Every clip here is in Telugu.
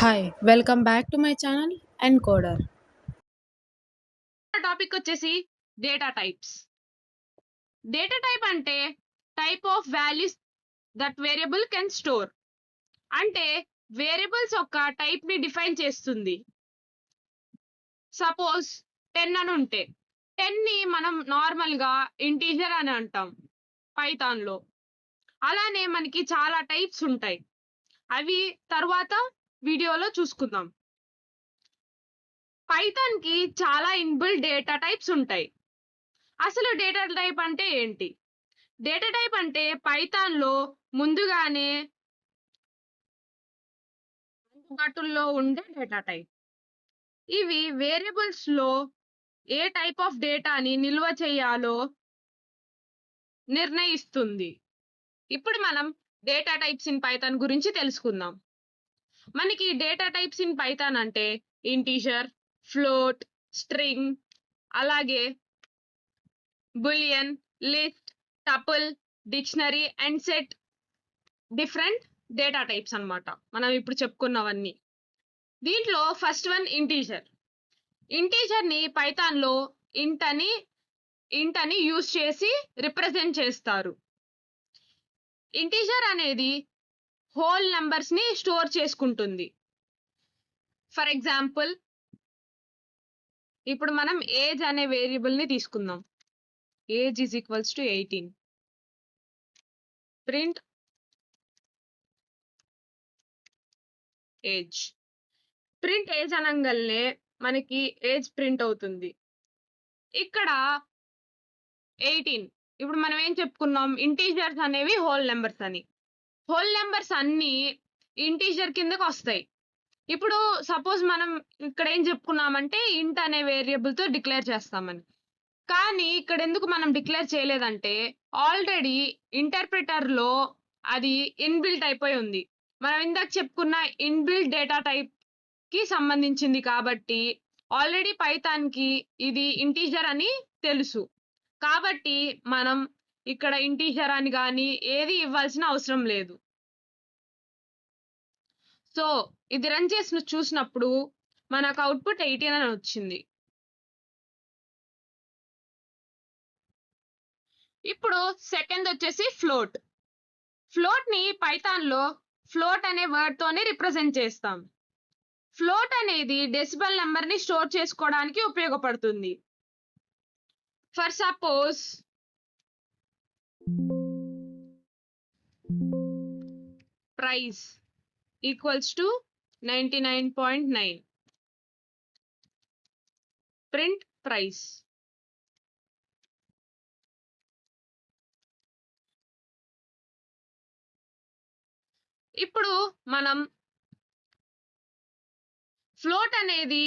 Hi, welcome back to my channel Encoder. Topic వచ్చేసి డేటా టైప్స్. డేటా టైప్ అంటే type of values that variable can store. అంటే వేరియబుల్స్ యొక్క టైప్ ని డిఫైన్ చేస్తుంది. సపోజ్ 10 అని ఉంటే 10 ని మనం నార్మల్ గా ఇంటీజర్ అని అంటాం పైథాన్ లో. అలానే మనకి చాలా టైప్స్ ఉంటాయి. అవి తర్వాత వీడియోలో చూసుకుందాం. పైథాన్ కి చాలా ఇన్బిల్ట్ డేటా టైప్స్ ఉంటాయి. అసలు డేటా టైప్ అంటే ఏంటి? డేటా టైప్ అంటే పైథాన్ లో ముందుగానే అందుబాటులో ఉండే డేటా టైప్. ఇవి వేరియబుల్స్ లో ఏ టైప్ ఆఫ్ డేటాని నిల్వ చేయాలో నిర్ణయిస్తుంది. ఇప్పుడు మనం డేటా టైప్స్ ఇన్ పైథాన్ గురించి తెలుసుకుందాం. మనకి డేటా టైప్స్ ఇన్ పైథాన్ అంటే ఇంటీజర్, ఫ్లోట్, స్ట్రింగ్, అలాగే boolean, list, tuple, dictionary and set different data types అన్నమాట. మనం ఇప్పుడు చెప్పుకున్నవన్నీ. దీంట్లో ఫస్ట్ వన్ ఇంటీజర్. ఇంటీజర్ ని పైథాన్ లో ఇంట్ అని యూజ్ చేసి రిప్రజెంట్ చేస్తారు. ఇంటీజర్ అనేది హోల్ నంబర్స్ ని స్టోర్ చేసుకుంటుంది. ఫర్ ఎగ్జాంపుల్, ఇప్పుడు మనం ఏజ్ అనే వేరియబుల్ ని తీసుకుందాం. Age is equals to 18. Print age. Print age అనగానే మనకి ఏజ్ ప్రింట్ అవుతుంది. ఇక్కడ 18. ఇప్పుడు మనం ఏం చెప్పుకున్నాం? ఇంటీజర్స్ అనేవి హోల్ నెంబర్స్ అని. హోల్ నెంబర్స్ అన్ని ఇంటీజర్ కిందకి వస్తాయి. ఇప్పుడు సపోజ్ మనం ఇక్కడ ఏం చెప్పుకున్నామంటే ఇంట్ అనే వేరియబుల్ తో డిక్లేర్ చేస్తామని. కానీ ఇక్కడ ఎందుకు మనం డిక్లేర్ చేయలేదంటే ఆల్రెడీ ఇంటర్ప్రిటర్ లో అది ఇన్బిల్ట్ అయిపోయి ఉంది. మనం ఇందాక చెప్పుకున్న ఇన్బిల్ట్ డేటా టైప్ కి సంబంధించింది కాబట్టి ఆల్రెడీ పైథాన్ కి ఇది ఇంటీజర్ అని తెలుసు. కాబట్టి మనం ఇక్కడ ఇంటీజర్ అని కానీ ఏది ఇవ్వాల్సిన అవసరం లేదు. సో ఇది రన్ చేసి చూసినప్పుడు మనకు అవుట్పుట్ 18 అని వచ్చింది. ఇప్పుడు సెకండ్ వచ్చేసి ఫ్లోట్. ఫ్లోట్ ని పైథాన్ లో ఫ్లోట్ అనే వర్డ్ తోనే రిప్రజెంట్ చేస్తాం. ఫ్లోట్ అనేది డెసిబల్ నెంబర్ ని స్టోర్ చేసుకోవడానికి ఉపయోగపడుతుంది. For suppose price equals to 99.9. Print price. ఇప్పుడు మనం ఫ్లోట్ అనేది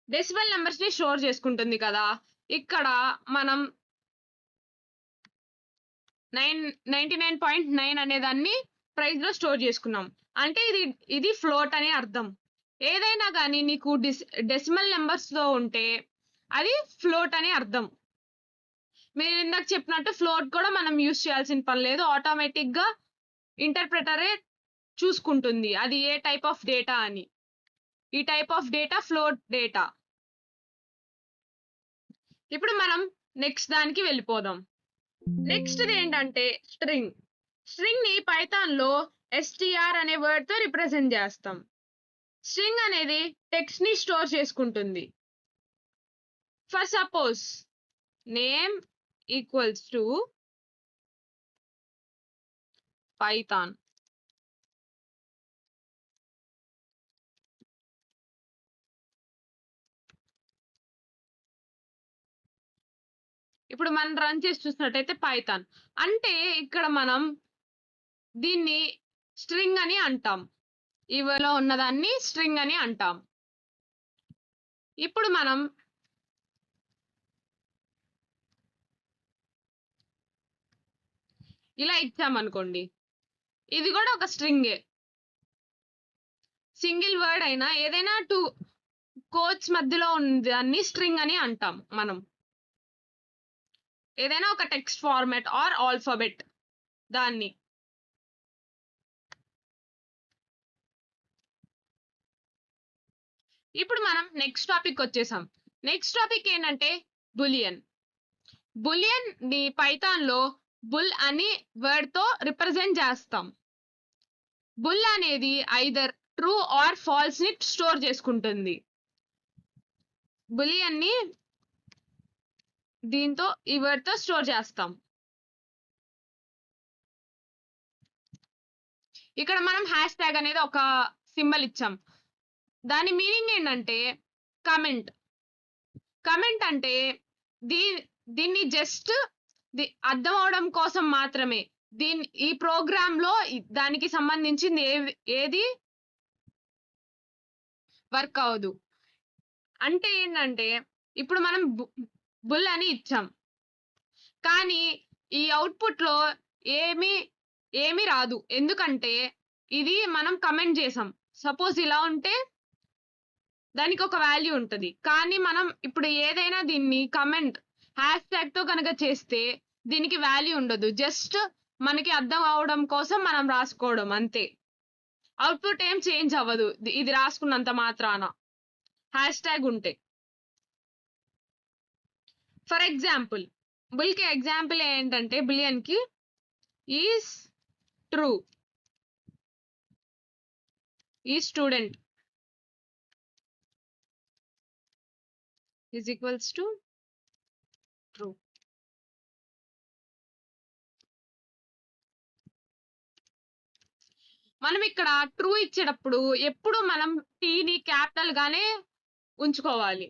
డెసిబల్ నెంబర్స్ ని స్టోర్ చేసుకుంటుంది కదా. ఇక్కడ మనం 99.9 అనే దాన్ని ప్రైస్ లో స్టోర్ చేసుకున్నాం. అంటే ఇది ఫ్లోట్ అని అర్థం. ఏదైనా కానీ నీకు డెసిమల్ నెంబర్స్ తో ఉంటే అది ఫ్లోట్ అని అర్థం. మీరు ఇందాక చెప్పినట్టు ఫ్లోట్ కూడా మనం యూజ్ చేయాల్సిన పని లేదు. ఆటోమేటిక్ గా ఇంటర్ప్రెటరే చూసుకుంటుంది అది ఏ టైప్ ఆఫ్ డేటా అని. ఈ type of data float data. ఇప్పుడు మనం నెక్స్ట్ దానికి వెళ్ళిపోదాం. నెక్స్ట్ ఏంటంటే స్ట్రింగ్. స్ట్రింగ్ ని పైథాన్ లో str అనే వర్డ్ తో రిప్రజెంట్ చేస్తాం. స్ట్రింగ్ అనేది టెక్స్ట్ ని స్టోర్ చేసుకుంటుంది. For suppose name equals to Python. ఇప్పుడు మనం రన్ చేసి చూసినట్టయితే పైథాన్ అంటే ఇక్కడ మనం దీన్ని స్ట్రింగ్ అని అంటాం. ఇవలో ఉన్నదాన్ని స్ట్రింగ్ అని అంటాం. ఇప్పుడు మనం ఇలా ఇచ్చామనుకోండి, ఇది కూడా ఒక స్ట్రింగే. సింగిల్ వర్డ్ అయినా ఏదైనా 2 కోట్స్ మధ్యలో ఉన్నదాన్ని స్ట్రింగ్ అని అంటాం మనం. ఏదైనా ఒక టెక్స్ట్ ఫార్మాట్ ఆర్ ఆల్ఫాబెట్ దాన్ని. ఇప్పుడు మనం నెక్స్ట్ టాపిక్ వచ్చేసాం. నెక్స్ట్ టాపిక్ ఏంటంటే బులియన్. బులియన్ ని పైథాన్ లో బుల్ అని వర్డ్ తో రిప్రజెంట్ చేస్తాం. బుల్ అనేది ఐదర్ ట్రూ ఆర్ ఫాల్స్ ని స్టోర్ చేసుకుంటుంది. బులియన్ ని దీంతో ఈ వర్డ్ తో స్టోర్ చేస్తాం. ఇక్కడ మనం హ్యాష్ ట్యాగ్ అనేది ఒక సింబల్ ఇచ్చాం. దాని మీనింగ్ ఏంటంటే కమెంట్. కమెంట్ అంటే దీన్ని జస్ట్ అర్థం అవడం కోసం మాత్రమే. ఈ ప్రోగ్రామ్ లో దానికి సంబంధించింది ఏది వర్క్ అవ్వదు. అంటే ఏంటంటే ఇప్పుడు మనం బుల్ అని ఇచ్చాం, కానీ ఈ అవుట్పుట్ లో ఏమి రాదు. ఎందుకంటే ఇది మనం కమెంట్ చేసాం. సపోజ్ ఇలా ఉంటే దానికి ఒక వాల్యూ ఉంటది, కానీ మనం ఇప్పుడు ఏదైనా దీన్ని కమెంట్ హ్యాష్ ట్యాగ్ తో కనుక చేస్తే దీనికి వాల్యూ ఉండదు. జస్ట్ మనకి అర్థం అవడం కోసం మనం రాసుకోవడం అంతే. అవుట్పుట్ ఏం చేంజ్ అవ్వదు ఇది రాసుకున్నంత మాత్రాన హ్యాష్ ట్యాగ్ ఉంటే. ఫర్ ఎగ్జాంపుల్ బుల్ కి ఎగ్జాంపుల్ ఏంటంటే బులియన్ కి ఈస్ ట్రూ, ఈ student is equals to true. మనం ఇక్కడ ట్రూ ఇచ్చేటప్పుడు ఎప్పుడు మనం టీని క్యాపిటల్ గానే ఉంచుకోవాలి.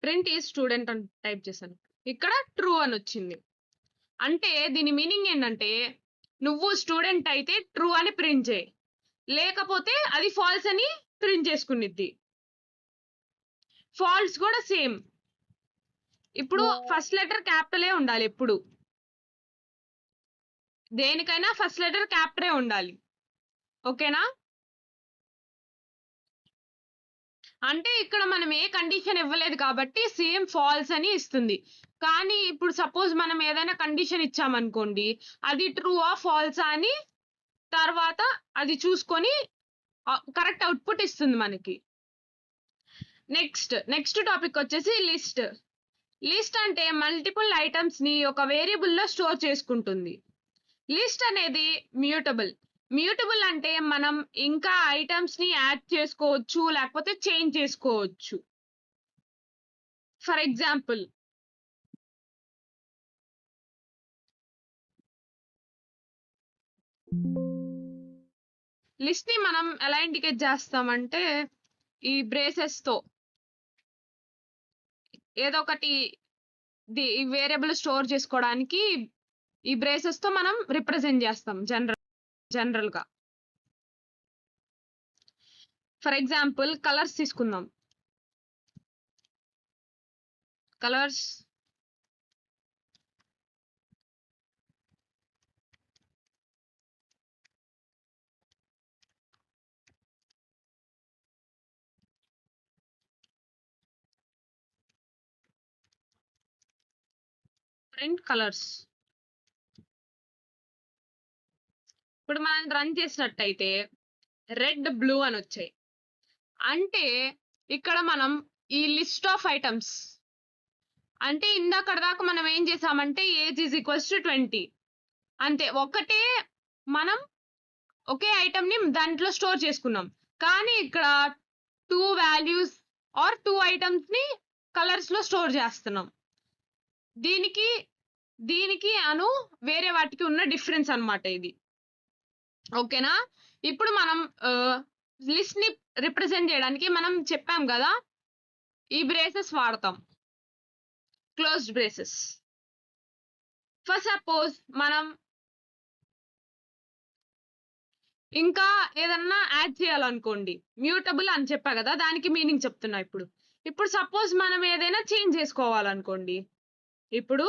ప్రింట్ ఈ స్టూడెంట్ అని టైప్ చేశాను, ఇక్కడ ట్రూ అని వచ్చింది. అంటే దీని మీనింగ్ ఏంటంటే నువ్వు స్టూడెంట్ అయితే ట్రూ అని ప్రింట్ చేయి, లేకపోతే అది ఫాల్స్ అని ప్రింట్ చేసుకునిద్ది. ఫాల్స్ కూడా సేమ్. ఇప్పుడు ఫస్ట్ లెటర్ క్యాపిటలే ఉండాలి. ఎప్పుడు దేనికైనా ఫస్ట్ లెటర్ క్యాపిటలే ఉండాలి. ఓకేనా? అంటే ఇక్కడ మనం ఏ కండిషన్ ఇవ్వలేదు కాబట్టి సేమ్ ఫాల్స్ అని ఇస్తుంది. కానీ ఇప్పుడు సపోజ్ మనం ఏదైనా కండిషన్ ఇచ్చామనుకోండి, అది ట్రూ ఆ ఫాల్స్ అని తర్వాత అది చూసుకొని కరెక్ట్ అవుట్పుట్ ఇస్తుంది మనకి. నెక్స్ట్ టాపిక్ వచ్చేసి లిస్ట్. లిస్ట్ అంటే మల్టిపుల్ ఐటమ్స్ ని ఒక వేరియబుల్ లో స్టోర్ చేసుకుంటుంది. లిస్ట్ అనేది మ్యూటబుల్. మ్యూటబుల్ అంటే మనం ఇంకా ఐటమ్స్ ని యాడ్ చేసుకోవచ్చు, లేకపోతే చేంజ్ చేసుకోవచ్చు. ఫర్ ఎగ్జాంపుల్ లిస్ట్ ని మనం ఎలా ఇండికేట్ చేస్తామంటే ఈ బ్రేసెస్ తో ఏదో ఒకటి వేరియబుల్ స్టోర్ చేసుకోవడానికి ఈ బ్రేసెస్ తో మనం రిప్రజెంట్ చేస్తాం జనరల్ గా. ఫర్ ఎగ్జాంపుల్ కలర్స్ తీసుకుందాం. Colours print colours. ఇప్పుడు మనం రన్ చేసినట్టయితే రెడ్ బ్లూ అని వచ్చాయి. అంటే ఇక్కడ మనం ఈ లిస్ట్ ఆఫ్ ఐటమ్స్ అంటే ఇందాక దాకా మనం ఏం చేసామంటే ఏజ్ ఈజ్ ఈక్వల్స్ టు 20 అంతే. ఒకటే మనం ఒకే ఐటమ్ ని దాంట్లో స్టోర్ చేసుకున్నాం. కానీ ఇక్కడ 2 వాల్యూస్ ఆర్ 2 ఐటమ్స్ ని కలర్స్ లో స్టోర్ చేస్తున్నాం. దీనికి అను వేరే వాటికి ఉన్న డిఫరెన్స్ అన్నమాట ఇది. ఓకేనా? ఇప్పుడు మనం లిస్ట్ ని రిప్రజెంట్ చేయడానికి మనం చెప్పాం కదా ఈ బ్రేసెస్ వాడతాం, క్లోజ్డ్ బ్రేసెస్. ఫర్ సపోజ్ మనం ఇంకా ఏదన్నా యాడ్ చేయాలనుకోండి, మ్యూటబుల్ అని చెప్పా కదా, దానికి మీనింగ్ చెప్తున్నా. ఇప్పుడు సపోజ్ మనం ఏదైనా చేంజ్ చేసుకోవాలనుకోండి, ఇప్పుడు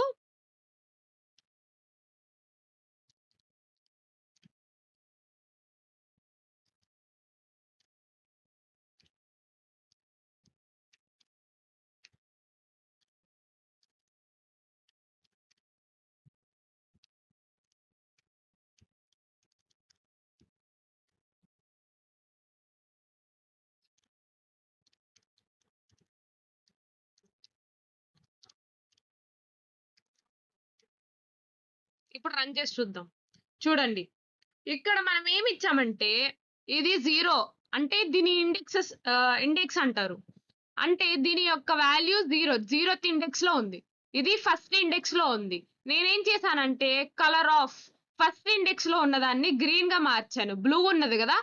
ఇప్పుడు రన్ చేసి చూద్దాం. చూడండి, ఇక్కడ మనం ఏమి ఇచ్చామంటే ఇది 0 అంటే దీని ఇండెక్స్ అంటారు. అంటే దీని యొక్క వాల్యూ 0th ఇండెక్స్ లో ఉంది. ఇది ఫస్ట్ ఇండెక్స్ లో ఉంది. నేనేం చేశానంటే కలర్ ఆఫ్ ఫస్ట్ ఇండెక్స్ లో ఉన్నదాన్ని గ్రీన్ గా మార్చాను. బ్లూ ఉన్నది కదా,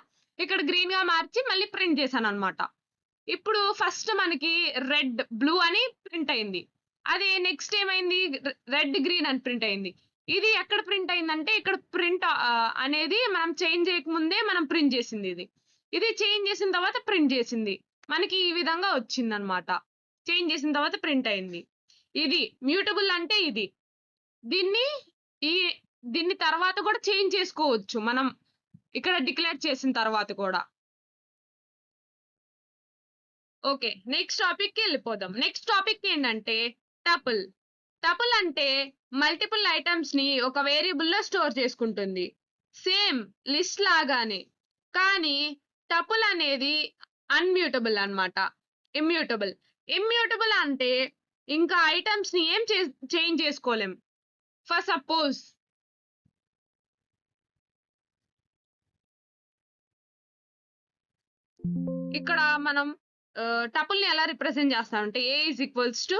ఇక్కడ గ్రీన్ గా మార్చి మళ్ళీ ప్రింట్ చేశాను అన్నమాట. ఇప్పుడు ఫస్ట్ మనకి రెడ్ బ్లూ అని ప్రింట్ అయింది. అదే నెక్స్ట్ ఏమైంది, రెడ్ గ్రీన్ అని ప్రింట్ అయింది. ఇది ఎక్కడ ప్రింట్ అయిందంటే ఇక్కడ ప్రింట్ అనేది మనం చేంజ్ చేయకముందే మనం ప్రింట్ చేసింది. ఇది చేంజ్ చేసిన తర్వాత ప్రింట్ చేసింది. మనకి ఈ విధంగా వచ్చింది అనమాట. చేంజ్ చేసిన తర్వాత ప్రింట్ అయింది. ఇది మ్యూటబుల్ అంటే ఇది. దీన్ని దీన్ని తర్వాత కూడా చేంజ్ చేసుకోవచ్చు మనం ఇక్కడ డిక్లేర్ చేసిన తర్వాత కూడా. ఓకే, నెక్స్ట్ టాపిక్ కి వెళ్ళిపోదాం. నెక్స్ట్ టాపిక్ ఏంటంటే టపుల్. టపుల్ అంటే మల్టిపుల్ ఐటమ్స్ ని ఒక వేరియబుల్ లో స్టోర్ చేసుకుంటుంది, సేమ్ లిస్ట్ లాగానే. కానీ టపుల్ అనేది అన్మ్యూటబుల్ అన్నమాట. ఇమ్యూటబుల్ అంటే ఇంకా ఐటమ్స్ ని ఏం చేంజ్ చేసుకోలేం. ఫర్ సపోజ్ ఇక్కడ మనం టపుల్ ని ఎలా రిప్రజెంట్ చేస్తామంటే ఏ ఈజ్ ఈక్వల్స్ టు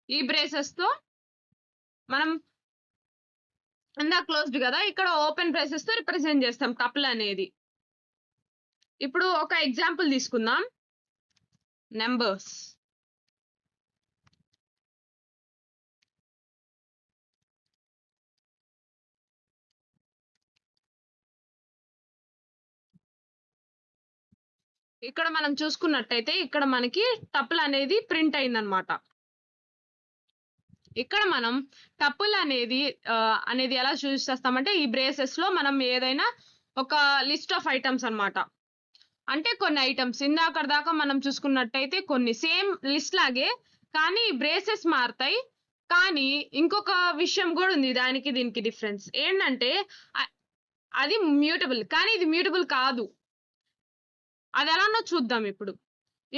ఈ బ్రేసెస్ తో మనం ఇందాక క్లోజ్డ్ కదా, ఇక్కడ ఓపెన్ బ్రేసెస్ తో రిప్రజెంట్ చేస్తాం టపుల్ అనేది. ఇప్పుడు ఒక ఎగ్జాంపుల్ తీసుకుందాం. నెంబర్స్. ఇక్కడ మనం చూసుకున్నట్టయితే ఇక్కడ మనకి టపుల్ అనేది ప్రింట్ అయిందనమాట. ఇక్కడ మనం టపుల్ అనేది ఎలా చూస్ చేస్తామంటే ఈ బ్రేసెస్ లో మనం ఏదైనా ఒక లిస్ట్ ఆఫ్ ఐటమ్స్ అన్నమాట. అంటే కొన్ని ఐటమ్స్ ఇందాక దాకా మనం చూసుకున్నట్టయితే కొన్ని సేమ్ లిస్ట్ లాగే, కానీ బ్రేసెస్ మారుతాయి. కానీ ఇంకొక విషయం కూడా ఉంది దానికి దీనికి డిఫరెన్స్ ఏంటంటే అది మ్యూటబుల్, కానీ ఇది మ్యూటబుల్ కాదు. అది ఎలానో చూద్దాం. ఇప్పుడు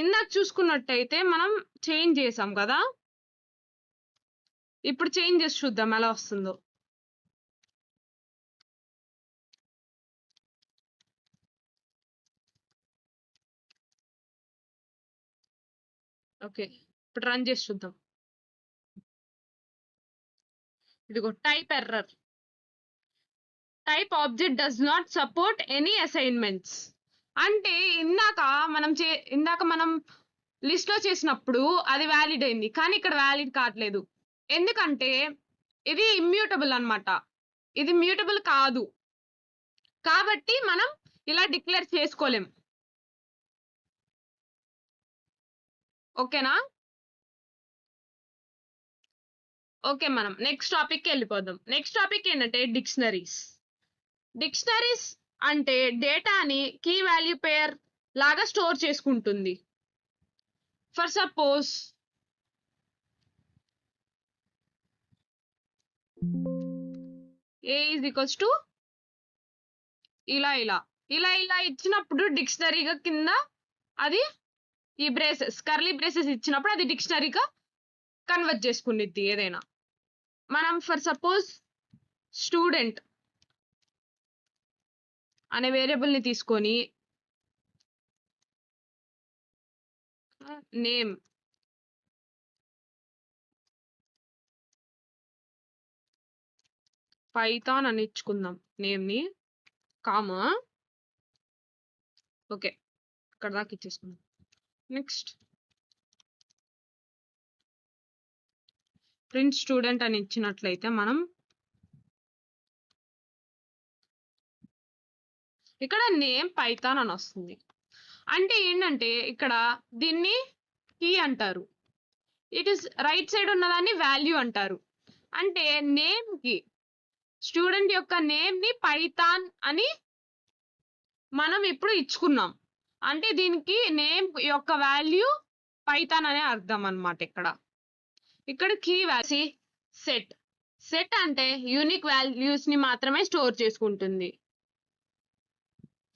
ఇందాక చూసుకున్నట్టయితే మనం చేంజ్ చేసాం కదా, ఇప్పుడు చేంజ్ చేసి చూద్దాం ఎలా వస్తుందో. ఓకే, ఇప్పుడు రన్ చేసి చూద్దాం. ఇదిగో type error, type object does not support any assignments. అంటే ఇందాక మనం లిస్ట్ లో చేసినప్పుడు అది వ్యాలిడ్ అయింది, కానీ ఇక్కడ వ్యాలిడ్ కావట్లేదు. ఎందుకంటే ఇది ఇమ్యూటబుల్ అన్నమాట, ఇది మ్యూటబుల్ కాదు. కాబట్టి మనం ఇలా డిక్లేర్ చేసుకోలేం. ఓకేనా? ఓకే, మనం నెక్స్ట్ టాపిక్ కి వెళ్ళిపోదాం. నెక్స్ట్ టాపిక్ ఏంటంటే డిక్షనరీస్. డిక్షనరీస్ అంటే డేటాని కీ వాల్యూ పేర్ లాగా స్టోర్ చేసుకుంటుంది. For suppose A is equals to ఇలా ఇచ్చినప్పుడు డిక్షనరీగా కింద అది ఈ బ్రేసెస్ కర్లీ బ్రేసెస్ ఇచ్చినప్పుడు అది డిక్షనరీగా కన్వర్ట్ చేసుకునిద్ది ఏదైనా. మనం ఫర్ సపోజ్ స్టూడెంట్ అనే వేరియబుల్ ని తీసుకొని నేమ్ పైథాన్ అని ఇచ్చుకుందాం, నేమ్ ని కామా. ఓకే, ఇక్కడ దాకా ఇచ్చేసుకుందాం. నెక్స్ట్ ప్రింట్ స్టూడెంట్ అని ఇచ్చినట్లయితే మనం ఇక్కడ నేమ్ పైథాన్ అని వస్తుంది. అంటే ఏంటంటే ఇక్కడ దీన్ని కీ అంటారు, ఇట్ ఇస్ రైట్ సైడ్ ఉన్నదాన్ని వాల్యూ అంటారు. అంటే నేమ్ కి స్టూడెంట్ యొక్క నేమ్ ని పైథాన్ అని మనం ఇప్పుడు ఇచ్చుకున్నాం. అంటే దీనికి నేమ్ యొక్క వాల్యూ పైథాన్ అనే అర్థం అన్నమాట. ఇక్కడ కీ వాల్యూ సెట్ అంటే యూనిక్ వాల్యూస్ ని మాత్రమే స్టోర్ చేసుకుంటుంది.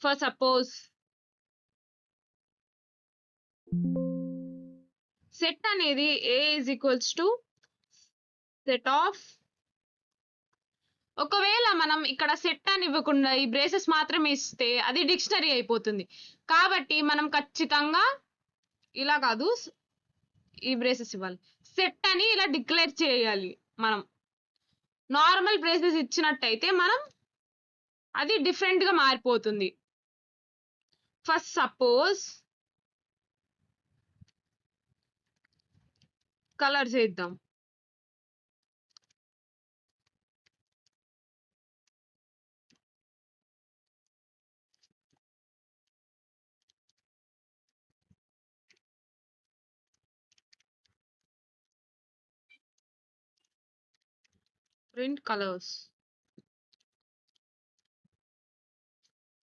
ఫర్ సపోజ్ సెట్ అనేది A is equals to set of ఒకవేళ మనం ఇక్కడ సెట్ అని ఇవ్వకుండా ఈ బ్రేసెస్ మాత్రమే ఇస్తే అది డిక్షనరీ అయిపోతుంది. కాబట్టి మనం ఖచ్చితంగా ఇలా కాదు ఈ బ్రేసెస్ ఇవ్వాలి. సెట్ అని ఇలా డిక్లేర్ చేయాలి. మనం నార్మల్ బ్రేసెస్ ఇచ్చినట్టయితే మనం అది డిఫరెంట్ గా మారిపోతుంది. ఫస్ట్ సపోజ్ కలర్ చేద్దాం. ప్రింట్ కలర్స్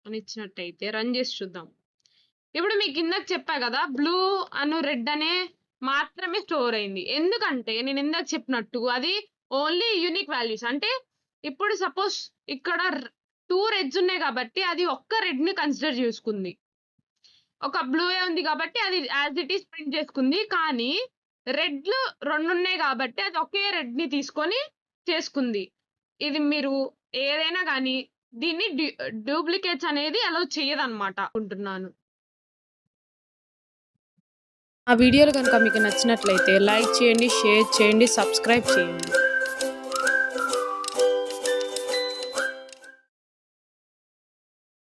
అని ఇచ్చినట్టయితే రన్ చేసి చూద్దాం. ఇప్పుడు మీకు ఇందాక చెప్పా కదా, బ్లూ అను రెడ్ అనే మాత్రమే స్టోర్ అయింది. ఎందుకంటే నేను ఇందాక చెప్పినట్టు అది ఓన్లీ యూనిక్ వాల్యూస్. అంటే ఇప్పుడు సపోజ్ ఇక్కడ 2 రెడ్స్ ఉన్నాయి కాబట్టి అది ఒక్క రెడ్ ని కన్సిడర్ చేసుకుంది. ఒక బ్లూ ఉంది కాబట్టి అది యాజ్ ఇట్ ఈస్ ప్రింట్ చేసుకుంది. కానీ రెడ్లు 2 ఉన్నాయి కాబట్టి అది ఒకే రెడ్ ని తీసుకొని చేసుకుంది. ఇది మీరు ఏదైనా కానీ దీన్ని డూప్లికేట్స్ అనేది అలౌ చేయదన్నమాట అనుకుంటున్నాను. ఆ వీడియోలు కనుక మీకు నచ్చినట్లయితే లైక్ చేయండి, షేర్ చేయండి, సబ్స్క్రైబ్ చేయండి.